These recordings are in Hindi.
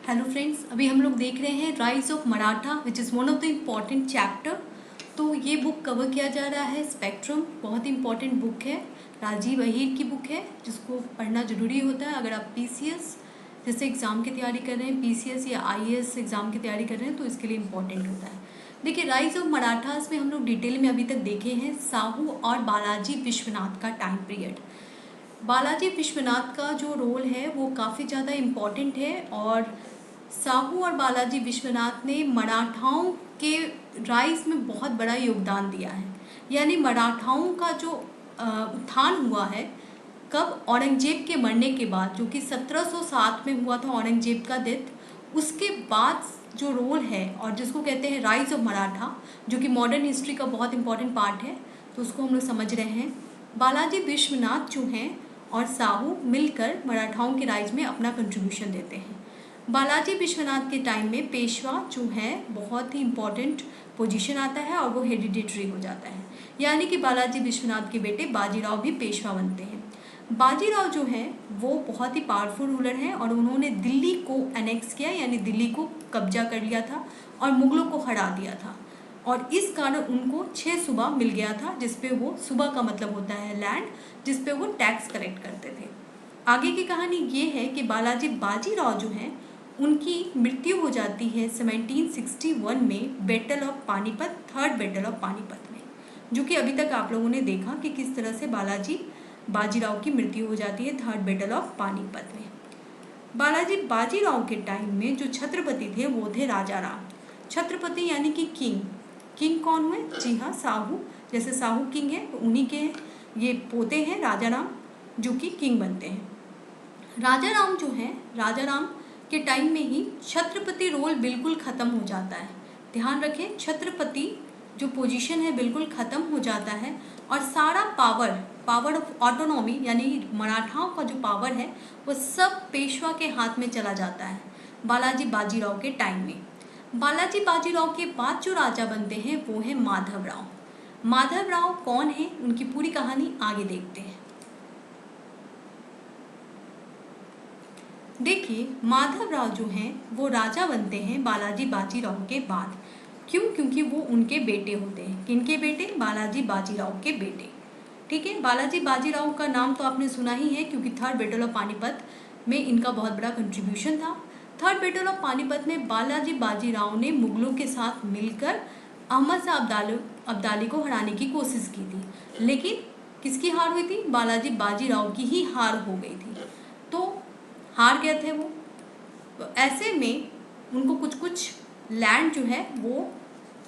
हेलो फ्रेंड्स, अभी हम लोग देख रहे हैं rise of Maratha which is one of the important chapter. तो ये बुक कवर किया जा रहा है स्पेक्ट्रम, बहुत ही इम्पॉर्टेंट बुक है, राजीव अहीर की बुक है जिसको पढ़ना ज़रूरी होता है अगर आप पीसीएस जैसे एग्ज़ाम की तैयारी कर रहे हैं, पीसीएस या आईएएस एग्ज़ाम की तैयारी कर रहे हैं तो इसके लिए इम्पॉर्टेंट होता है। देखिए, राइज ऑफ मराठास में हम लोग डिटेल में अभी तक देखे हैं साहू और बालाजी विश्वनाथ का टाइम पीरियड। बालाजी विश्वनाथ का जो रोल है वो काफ़ी ज़्यादा इम्पॉर्टेंट है और साहू और बालाजी विश्वनाथ ने मराठाओं के राइज में बहुत बड़ा योगदान दिया है। यानी मराठाओं का जो उत्थान हुआ है कब, औरंगजेब के मरने के बाद, जो कि 1707 में हुआ था औरंगजेब का डेथ, उसके बाद जो रोल है और जिसको कहते हैं राइज ऑफ मराठा, जो कि मॉडर्न हिस्ट्री का बहुत इंपॉर्टेंट पार्ट है, तो उसको हम लोग समझ रहे हैं। बालाजी विश्वनाथ जो हैं और साहू मिलकर मराठाओं के राइज में अपना कंट्रीब्यूशन देते हैं। बालाजी विश्वनाथ के टाइम में पेशवा जो है बहुत ही इम्पॉर्टेंट पोजीशन आता है और वो हेरिडिटरी हो जाता है, यानी कि बालाजी विश्वनाथ के बेटे बाजीराव भी पेशवा बनते हैं। बाजीराव जो हैं वो बहुत ही पावरफुल रूलर हैं और उन्होंने दिल्ली को एनेक्स किया, यानी दिल्ली को कब्जा कर लिया था और मुगलों को हरा दिया था और इस कारण उनको 6 सूबा मिल गया था, जिसपे वो, सूबा का मतलब होता है लैंड, जिसपे वो टैक्स कलेक्ट करते थे। आगे की कहानी ये है कि बालाजी बाजीराव जो हैं उनकी मृत्यु हो जाती है 1761 में battle of Panipat, third battle of Panipat में, जो कि अभी तक आप लोगों ने देखा कि किस तरह से बालाजी बाजीराव की मृत्यु हो जाती है थर्ड बैटल ऑफ पानीपत में। बालाजी बाजीराव के टाइम में जो छत्रपति थे वो थे राजा राम। छत्रपति यानी कि किंग। किंग कौन हुए? जी हाँ, साहू। जैसे साहू किंग है तो उन्हीं के ये पोते हैं राजा राम, जो कि किंग बनते हैं। राजा राम जो हैं, राजा राम के टाइम में ही छत्रपति रोल बिल्कुल ख़त्म हो जाता है। ध्यान रखें, छत्रपति जो पोजीशन है बिल्कुल ख़त्म हो जाता है और सारा पावर ऑफ ऑटोनॉमी, यानी मराठाओं का जो पावर है वो सब पेशवा के हाथ में चला जाता है बालाजी बाजीराव के टाइम में। बालाजी बाजीराव के बाद जो राजा बनते हैं वो है माधवराव। माधवराव कौन है, उनकी पूरी कहानी आगे देखते हैं। देखिए, माधवराव जो हैं वो राजा बनते हैं बालाजी बाजीराव के बाद। क्यों? क्योंकि वो उनके बेटे होते हैं। किनके बेटे? बालाजी बाजीराव के बेटे। ठीक है, बालाजी बाजीराव का नाम तो आपने सुना ही है क्योंकि थर्ड बैटल ऑफ पानीपत में इनका बहुत बड़ा कंट्रीब्यूशन था। थर्ड बैटल ऑफ पानीपत में बालाजी बाजीराव ने मुगलों के साथ मिलकर अहमद शाह अब्दाली को हराने की कोशिश की थी, लेकिन किसकी हार हुई थी? बालाजी बाजीराव की ही हार हो गई थी, तो हार गए थे वो। तो ऐसे में उनको कुछ कुछ लैंड जो है वो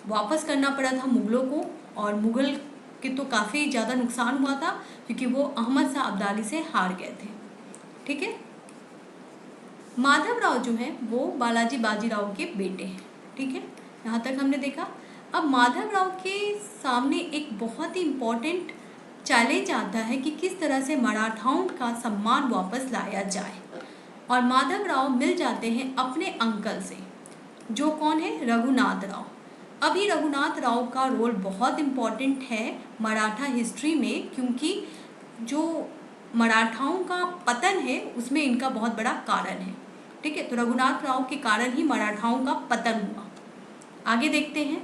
वापस करना पड़ा था मुगलों को, और मुगल के तो काफ़ी ज़्यादा नुकसान हुआ था क्योंकि वो अहमद शाह अब्दाली से हार गए थे। ठीक है, माधवराव जो है वो बालाजी बाजीराव के बेटे हैं। ठीक है, यहाँ तक हमने देखा। अब माधवराव के सामने एक बहुत ही इम्पोर्टेंट चैलेंज आता है कि किस तरह से मराठाओं का सम्मान वापस लाया जाए, और माधवराव मिल जाते हैं अपने अंकल से, जो कौन है? रघुनाथ राव। अभी रघुनाथ राव का रोल बहुत इम्पॉर्टेंट है मराठा हिस्ट्री में, क्योंकि जो मराठाओं का पतन है उसमें इनका बहुत बड़ा कारण है। ठीक है, तो रघुनाथ राव के कारण ही मराठाओं का पतन हुआ। आगे देखते हैं।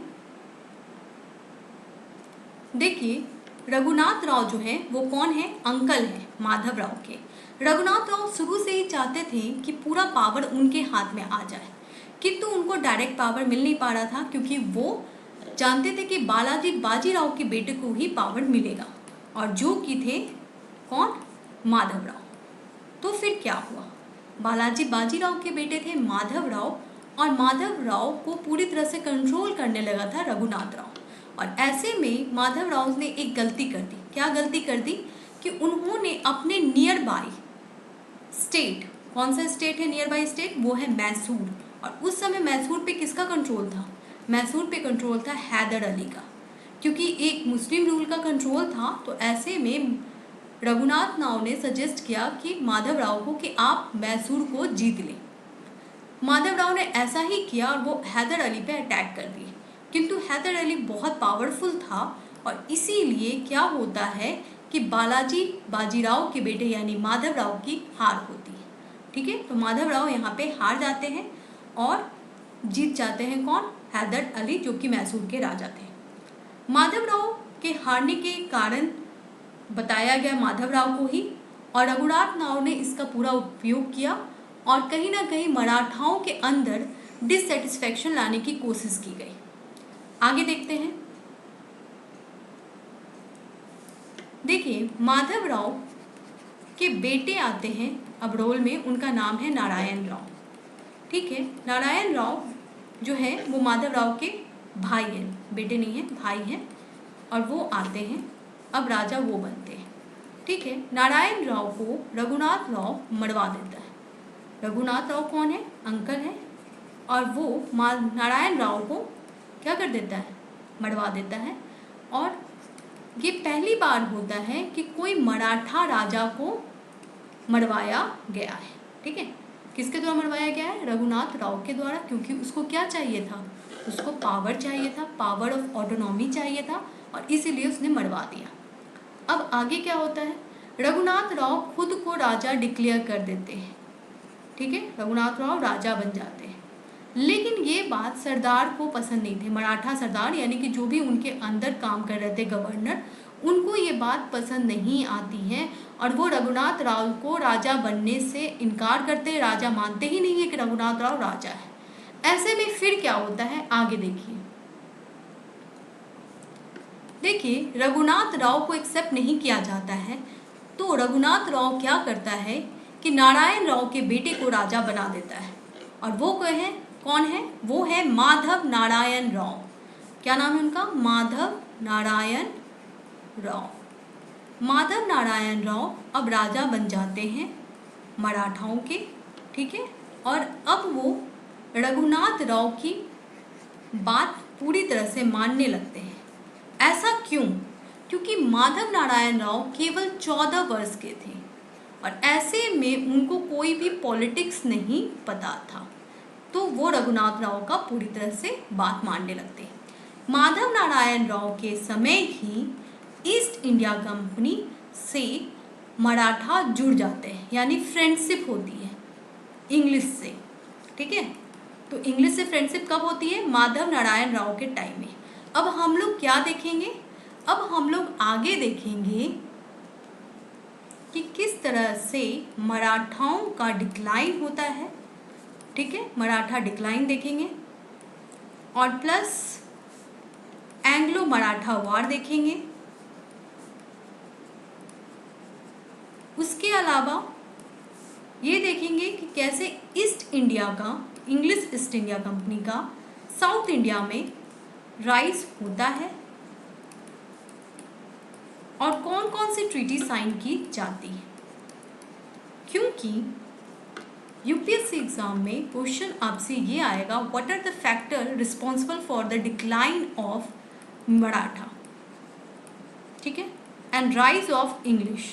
देखिए, रघुनाथ राव जो है वो कौन है? अंकल है माधवराव के। रघुनाथ राव शुरू से ही चाहते थे कि पूरा पावर उनके हाथ में आ जाए, किंतु उनको डायरेक्ट पावर मिल नहीं पा रहा था क्योंकि वो जानते थे कि बालाजी बाजीराव के बेटे को ही पावर मिलेगा, और जो कि थे कौन? माधवराव। तो फिर क्या हुआ? बालाजी बाजीराव के बेटे थे माधवराव, और माधवराव को पूरी तरह से कंट्रोल करने लगा था रघुनाथ राव। और ऐसे में माधवराव ने एक गलती कर दी। क्या गलती कर दी? कि उन्होंने अपने नियर बाई स्टेट, कौन सा स्टेट है नियर बाई स्टेट? वो है मैसूर। और उस समय मैसूर पे किसका कंट्रोल था? मैसूर पे कंट्रोल था हैदर अली का, क्योंकि एक मुस्लिम रूल का कंट्रोल था। तो ऐसे में रघुनाथ राव ने सजेस्ट किया कि माधवराव को कि आप मैसूर को जीत लें। माधवराव ने ऐसा ही किया और वो हैदर अली पे अटैक कर दिए, किंतु हैदर अली बहुत पावरफुल था और इसीलिए क्या होता है कि बालाजी बाजीराव के बेटे यानी माधवराव की हार होती है। ठीक है, तो माधवराव यहाँ पे हार जाते हैं और जीत जाते हैं कौन? हैदर अली, जो कि मैसूर के राजा थे। माधवराव के हारने के कारण बताया गया माधवराव को ही, और रघुनाथ राव ने इसका पूरा उपयोग किया और कहीं ना कहीं मराठाओं के अंदर डिससेटिस्फैक्शन लाने की कोशिश की गई। आगे देखते हैं। देखिए, माधवराव के बेटे आते हैं अब रोल में, उनका नाम है नारायण राव। ठीक है, नारायण राव जो है वो माधवराव के भाई हैं, बेटे नहीं हैं, भाई हैं, और वो आते हैं अब राजा वो बनते हैं। ठीक है, नारायण राव को रघुनाथ राव मरवा देता है। रघुनाथ राव कौन है? अंकल है, और वो नारायण राव को क्या कर देता है? मरवा देता है। और ये पहली बार होता है कि कोई मराठा राजा को मरवाया गया है। ठीक है, किसके द्वारा मरवाया गया है? रघुनाथ राव के द्वारा, क्योंकि उसको क्या चाहिए था? उसको पावर चाहिए था, पावर ऑफ ऑटोनॉमी चाहिए था, और इसीलिए उसने मरवा दिया। अब आगे क्या होता है? रघुनाथ राव खुद को राजा डिक्लेयर कर देते हैं। ठीक है, रघुनाथ राव राजा बन जाते हैं, लेकिन ये बात सरदार को पसंद नहीं थी। मराठा सरदार यानी कि जो भी उनके अंदर काम कर रहे थे गवर्नर, उनको ये बात पसंद नहीं आती है, और वो रघुनाथ राव को राजा बनने से इनकार करते हैं। राजा मानते ही नहीं है कि रघुनाथ राव राजा है। ऐसे में फिर क्या होता है? आगे देखिए। देखिए, रघुनाथ राव को एक्सेप्ट नहीं किया जाता है, तो रघुनाथ राव क्या करता है कि नारायण राव के बेटे को राजा बना देता है, और वो कौन है? वो है माधव नारायण राव। क्या नाम है उनका? माधव नारायण राव। माधव नारायण राव अब राजा बन जाते हैं मराठाओं के। ठीक है, और अब वो रघुनाथ राव की बात पूरी तरह से मानने लगते हैं। ऐसा क्यों? क्योंकि माधव नारायण राव केवल 14 वर्ष के थे, और ऐसे में उनको कोई भी पॉलिटिक्स नहीं पता था, तो वो रघुनाथ राव का पूरी तरह से बात मानने लगते हैं। माधव नारायण राव के समय ही ईस्ट इंडिया कंपनी से मराठा जुड़ जाते हैं, यानी फ्रेंडशिप होती है इंग्लिश से। ठीक है, तो इंग्लिश से फ्रेंडशिप कब होती है? माधव नारायण राव के टाइम में। अब हम लोग क्या देखेंगे? अब हम लोग आगे देखेंगे कि किस तरह से मराठाओं का डिक्लाइन होता है। ठीक है, मराठा डिक्लाइन देखेंगे, और प्लस एंग्लो मराठा वॉर देखेंगे। उसके अलावा ये देखेंगे कि कैसे ईस्ट इंडिया का, इंग्लिश ईस्ट इंडिया कंपनी का साउथ इंडिया में राइज होता है, और कौन कौन सी ट्रीटी साइन की जाती है। क्योंकि यूपीएससी एग्जाम में क्वेश्चन आपसे ये आएगा, what are the factor responsible for the decline of Maratha. ठीक है, एंड राइज ऑफ इंग्लिश।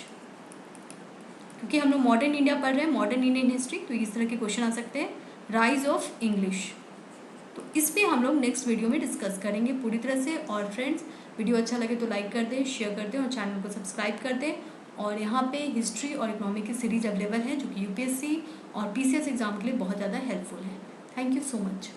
क्योंकि हम लोग मॉडर्न इंडिया पढ़ रहे हैं, मॉडर्न इंडियन हिस्ट्री, तो इस तरह के क्वेश्चन आ सकते हैं। राइज ऑफ इंग्लिश, तो इस पर हम लोग नेक्स्ट वीडियो में डिस्कस करेंगे पूरी तरह से। और फ्रेंड्स, वीडियो अच्छा लगे तो लाइक कर दें, शेयर कर दें, और चैनल को सब्सक्राइब कर दें। और यहाँ पे हिस्ट्री और इकोनॉमिक की सीरीज अवेलेबल है, जो कि यूपीएससी और पीसीएस एग्जाम के लिए बहुत ज़्यादा हेल्पफुल है। Thank you so much.